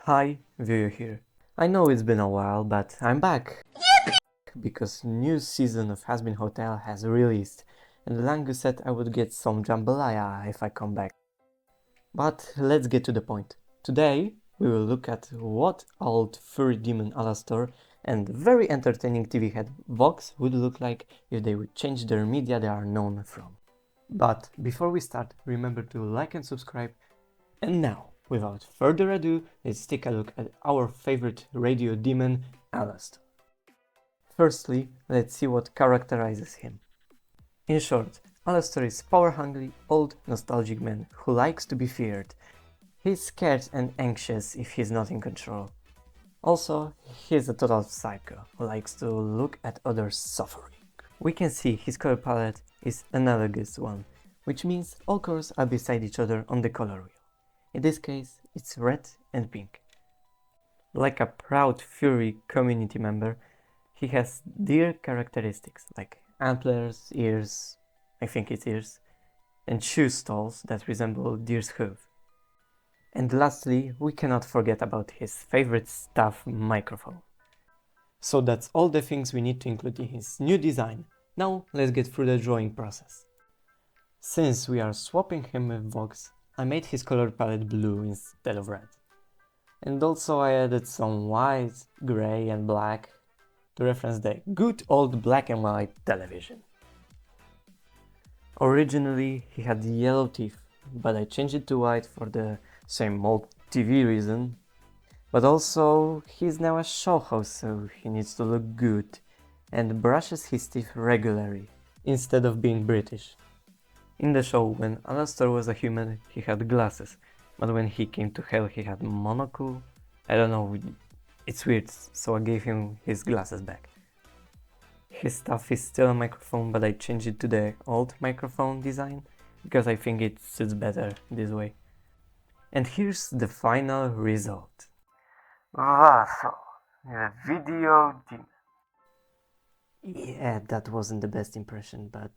Hi, viewer here. I know it's been a while, but I'm back! Because new season of Hazbin Hotel has released, and Langu said I would get some jambalaya if I come back. But let's get to the point. Today, we will look at what old furry demon Alastor and very entertaining TV head Vox would look like if they would change their media they are known from. But before we start, remember to like and subscribe. And now, without further ado, let's take a look at our favorite radio demon, Alastor. Firstly, let's see what characterizes him. In short, Alastor is power-hungry, old, nostalgic man who likes to be feared. He's scared and anxious if he's not in control. Also, he's a total psycho who likes to look at others suffering. We can see his color palette is analogous one, which means all colors are beside each other on the color wheel. In this case, it's red and pink. Like a proud furry community member, he has deer characteristics like antlers, ears, I think it's ears, and shoe stalls that resemble deer's hoof. And lastly, we cannot forget about his favorite stuff, microphone. So that's all the things we need to include in his new design. Now let's get through the drawing process. Since we are swapping him with Vox, I made his color palette blue instead of red. And also I added some white, grey and black to reference the good old black and white television. Originally he had yellow teeth, but I changed it to white for the same old TV reason. But also he's now a show host, so he needs to look good and brushes his teeth regularly instead of being British. In the show, when Alastor was a human, he had glasses, but when he came to hell he had monocle. I don't know, it's weird, so I gave him his glasses back. His stuff is still a microphone, but I changed it to the old microphone design, because I think it suits better this way. And here's the final result. Vaso, the video demon. Yeah, that wasn't the best impression, but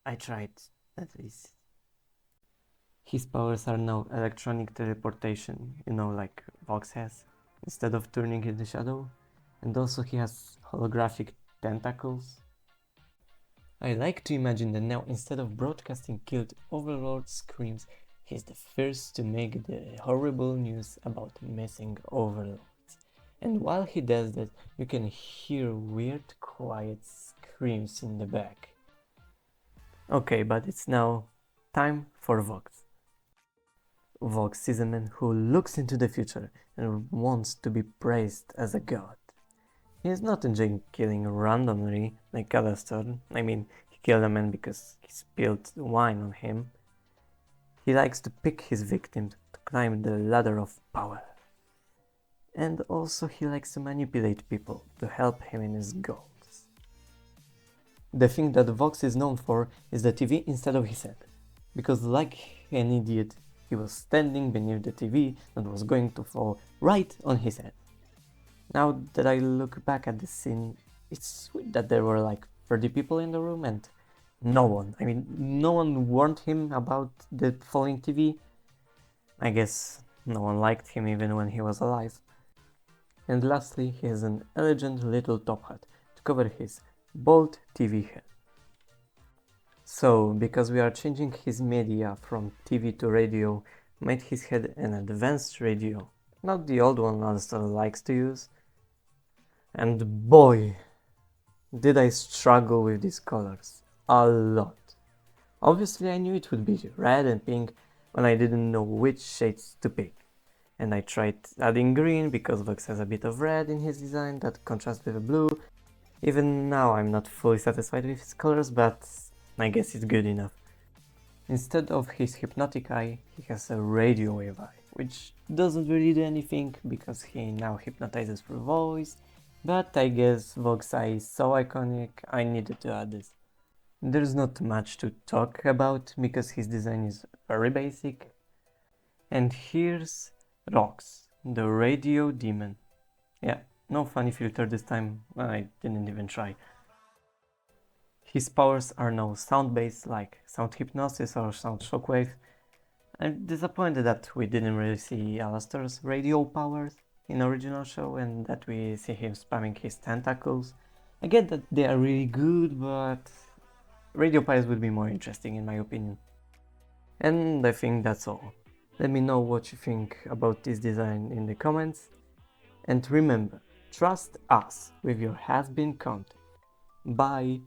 I tried. At least. His powers are now electronic teleportation, like Vox has, instead of turning into shadow, and also he has holographic tentacles. I like to imagine that now instead of broadcasting killed overlord screams, he's the first to make the horrible news about missing overlords. And while he does that, you can hear weird quiet screams in the back. Okay, but it's now time for Vox. Vox is a man who looks into the future and wants to be praised as a god. He is not enjoying killing randomly like Alastor. I mean, he killed a man because he spilled wine on him. He likes to pick his victims to climb the ladder of power. And also he likes to manipulate people to help him in his goals. The thing that Vox is known for is the TV instead of his head, because like an idiot, he was standing beneath the TV that was going to fall right on his head. Now that I look back at this scene, it's weird that there were like 30 people in the room and no one warned him about the falling TV. I guess no one liked him even when he was alive. And lastly, he has an elegant little top hat to cover his bald TV head. So, because we are changing his media from TV to radio, made his head an advanced radio, not the old one Alastor likes to use. And boy, did I struggle with these colors, a lot. Obviously I knew it would be red and pink when I didn't know which shades to pick. And I tried adding green because Vox has a bit of red in his design that contrasts with the blue. Even now I'm not fully satisfied with his colors, but I guess it's good enough. Instead of his hypnotic eye, he has a radio wave eye, which doesn't really do anything because he now hypnotizes through voice, but I guess Vox eye is so iconic, I needed to add this. There's not much to talk about because his design is very basic. And here's Rox, the radio demon. Yeah. No funny filter this time, I didn't even try. His powers are now sound-based like sound hypnosis or sound shockwave. I'm disappointed that we didn't really see Alastor's radio powers in original show and that we see him spamming his tentacles. I get that they are really good, but radio powers would be more interesting in my opinion. And I think that's all. Let me know what you think about this design in the comments. And remember, trust us with your has-been content. Bye!